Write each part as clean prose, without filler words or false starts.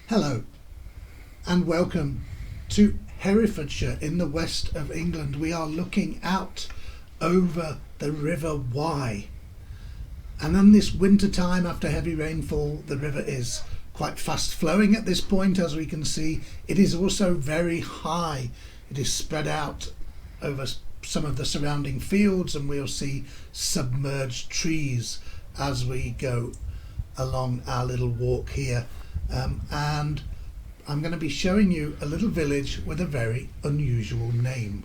Hello and welcome to Herefordshire in the west of England. We are looking out over the River Wye, and in this winter time after heavy rainfall the river is quite fast flowing at this point. As we can see, it is also very high. It is spread out over some of the surrounding fields, and we'll see submerged trees as we go along our little walk here. And I'm going to be showing you a little village with a very unusual name.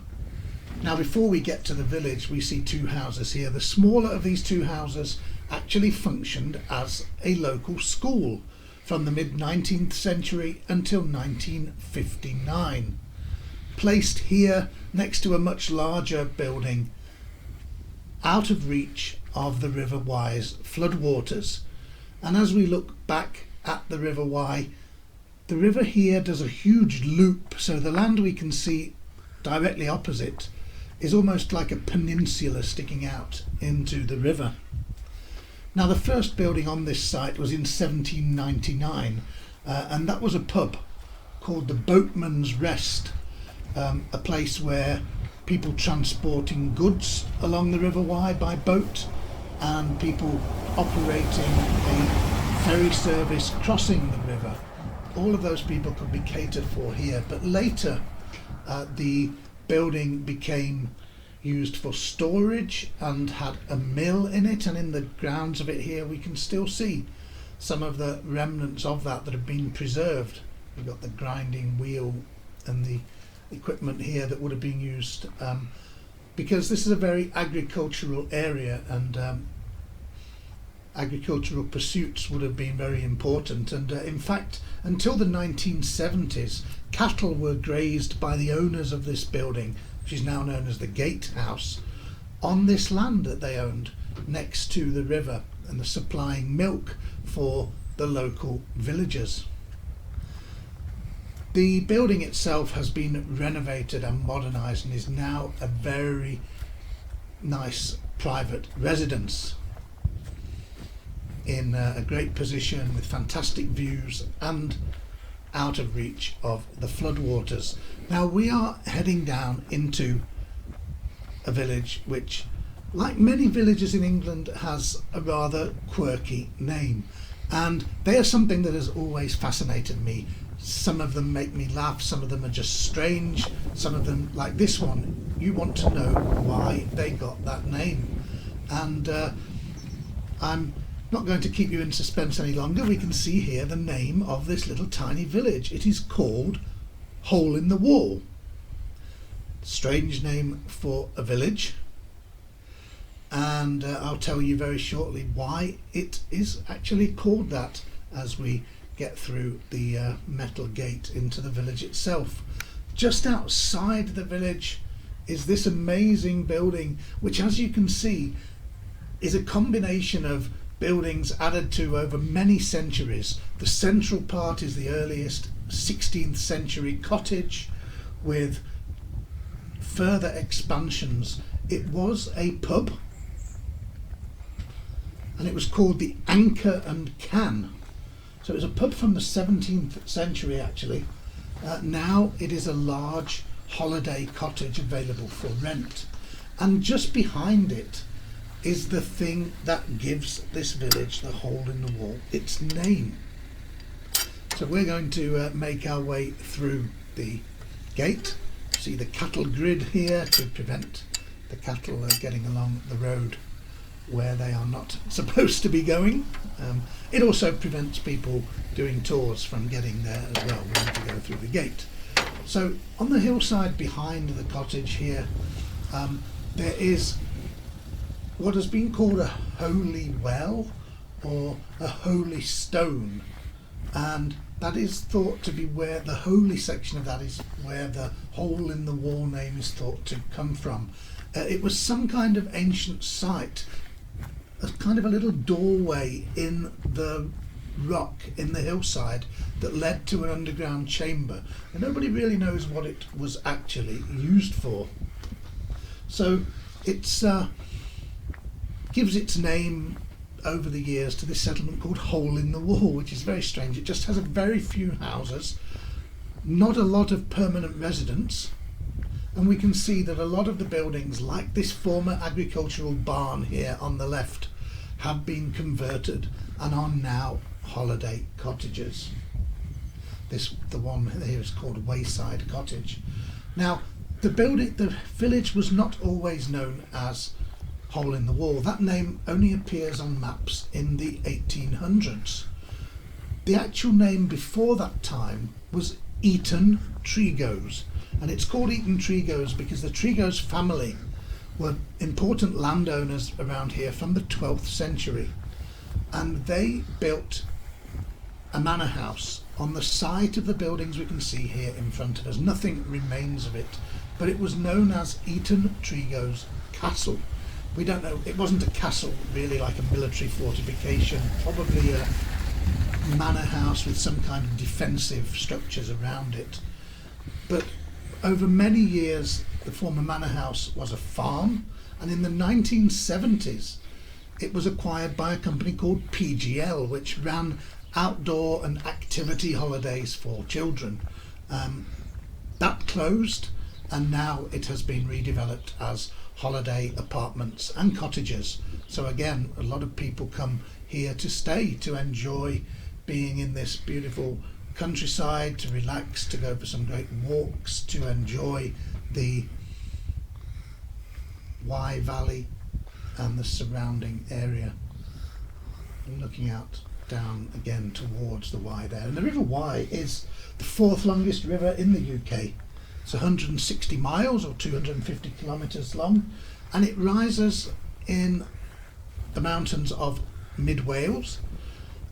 Now, before we get to the village, we see two houses here. The smaller of these two houses actually functioned as a local school from the mid-19th century until 1959, placed here next to a much larger building out of reach of the River Wye's floodwaters. And as we look back at the River Wye, the river here does a huge loop, so the land we can see directly opposite is almost like a peninsula sticking out into the river. Now, the first building on this site was in 1799, and that was a pub called the Boatman's Rest, a place where people transporting goods along the River Wye by boat and people operating a ferry service crossing the river. All of those people could be catered for here, but later the building became used for storage and had a mill in it, and in the grounds of it here we can still see some of the remnants of that have been preserved. We've got the grinding wheel and the equipment here that would have been used because this is a very agricultural area, and agricultural pursuits would have been very important. And in fact, until the 1970s, cattle were grazed by the owners of this building, which is now known as the Gatehouse, on this land that they owned next to the river, and the supplying milk for the local villagers. The building itself has been renovated and modernised and is now a very nice private residence in a great position with fantastic views and out of reach of the floodwaters. Now, we are heading down into a village which, like many villages in England, has a rather quirky name, and they are something that has always fascinated me. Some of them make me laugh, some of them are just strange, some of them, like this one, you want to know why they got that name. And I'm not going to keep you in suspense any longer. We can see here the name of this little tiny village. It is called Hole in the Wall. Strange name for a village, and I'll tell you very shortly why it is actually called that as we get through the metal gate into the village itself. Just outside the village is this amazing building, which, as you can see, is a combination of buildings added to over many centuries. The central part is the earliest 16th century cottage with further expansions. It was a pub, and it was called the Anchor and Can. So it was a pub from the 17th century actually. Now it is a large holiday cottage available for rent, and just behind it is the thing that gives this village, the Hole in the Wall, its name. So we're going to make our way through the gate. See the cattle grid here to prevent the cattle getting along the road where they are not supposed to be going. It also prevents people doing tours from getting there as well. We need to go through the gate. So on the hillside behind the cottage here, there is what has been called a holy well or a holy stone, and that is thought to be where the holy section of that is where the Hole in the Wall name is thought to come from. It was some kind of ancient site, a kind of a little doorway in the rock in the hillside that led to an underground chamber, and nobody really knows what it was actually used for. So it's gives its name over the years to this settlement called Hole in the Wall, which is very strange. It just has a very few houses, not a lot of permanent residents, and we can see that a lot of the buildings, like this former agricultural barn here on the left, have been converted and are now holiday cottages. The one here is called Wayside Cottage. Now, the village was not always known as Hole in the Wall. That name only appears on maps in the 1800s. The actual name before that time was Eaton Tregose, and it's called Eaton Tregose because the Tregose family were important landowners around here from the 12th century, and they built a manor house on the site of the buildings we can see here in front of us. Nothing remains of it, but it was known as Eaton Tregose Castle. We don't know, it wasn't a castle really, like a military fortification, probably a manor house with some kind of defensive structures around it. But over many years the former manor house was a farm, and in the 1970s it was acquired by a company called PGL, which ran outdoor and activity holidays for children. That closed, and now it has been redeveloped as holiday apartments and cottages. So again, a lot of people come here to stay, to enjoy being in this beautiful countryside, to relax, to go for some great walks, to enjoy the Wye Valley and the surrounding area. And looking out down again towards the Wye there. And the River Wye is the fourth longest river in the UK. It's 160 miles or 250 kilometres long, and it rises in the mountains of mid Wales.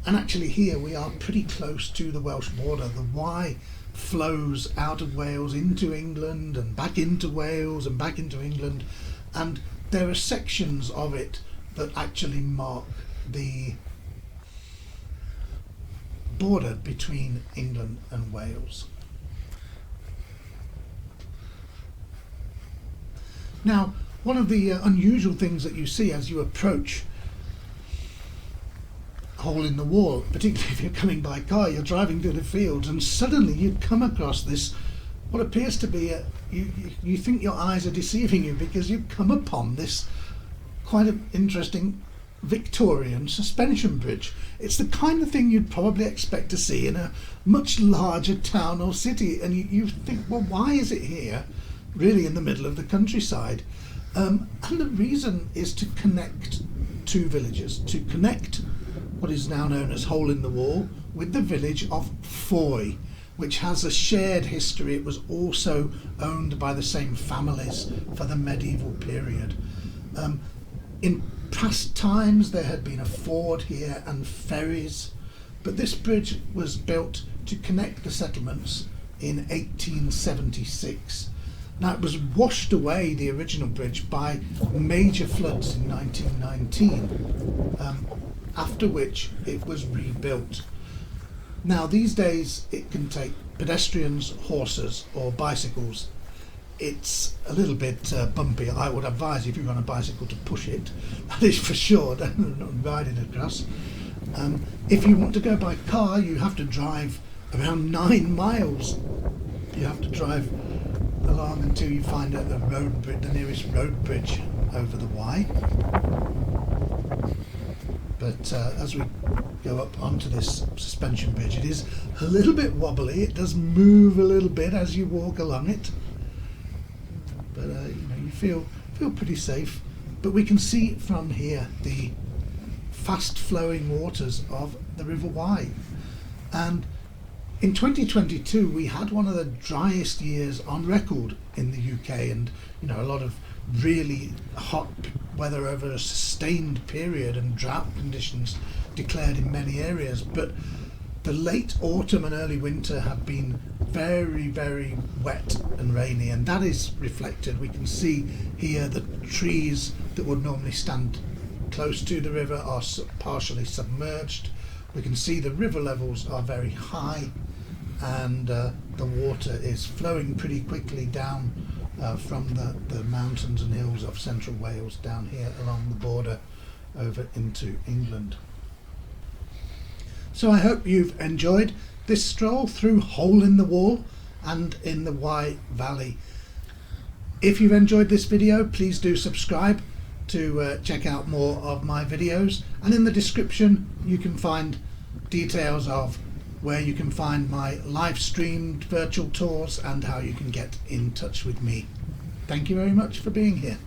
And actually here we are pretty close to the Welsh border. The Wye flows out of Wales into England and back into Wales and back into England, and there are sections of it that actually mark the border between England and Wales. Now, one of the unusual things that you see as you approach Hole in the Wall, particularly if you're coming by car, you're driving through the fields, and suddenly you come across this, what appears to be you think your eyes are deceiving you, because you come upon this quite an interesting Victorian suspension bridge. It's the kind of thing you'd probably expect to see in a much larger town or city, and you think, well, why is it here, really in the middle of the countryside? And the reason is to connect two villages, to connect what is now known as Hole in the Wall with the village of Foy, which has a shared history. It was also owned by the same families for the medieval period. In past times there had been a ford here and ferries, but this bridge was built to connect the settlements in 1876. Now, it was washed away, the original bridge, by major floods in 1919, after which it was rebuilt. Now, these days it can take pedestrians, horses or bicycles. It's a little bit bumpy. I would advise, if you're on a bicycle, to push it, that is for sure, don't ride it across. If you want to go by car, you have to drive around 9 miles. You have to drive along until you find the nearest road bridge over the Wye. But as we go up onto this suspension bridge, it is a little bit wobbly. It does move a little bit as you walk along it, but you feel pretty safe. But we can see from here the fast flowing waters of the River Wye, and in 2022 we had one of the driest years on record in the UK, and a lot of really hot weather over a sustained period and drought conditions declared in many areas. But the late autumn and early winter have been very, very wet and rainy, and that is reflected. We can see here the trees that would normally stand close to the river are partially submerged. We can see the river levels are very high, and the water is flowing pretty quickly down from the mountains and hills of central Wales down here along the border over into England. So I hope you've enjoyed this stroll through Hole in the Wall and in the Wye Valley. If you've enjoyed this video, please do subscribe to check out more of my videos, and in the description you can find details of where you can find my live streamed virtual tours and how you can get in touch with me. Thank you very much for being here.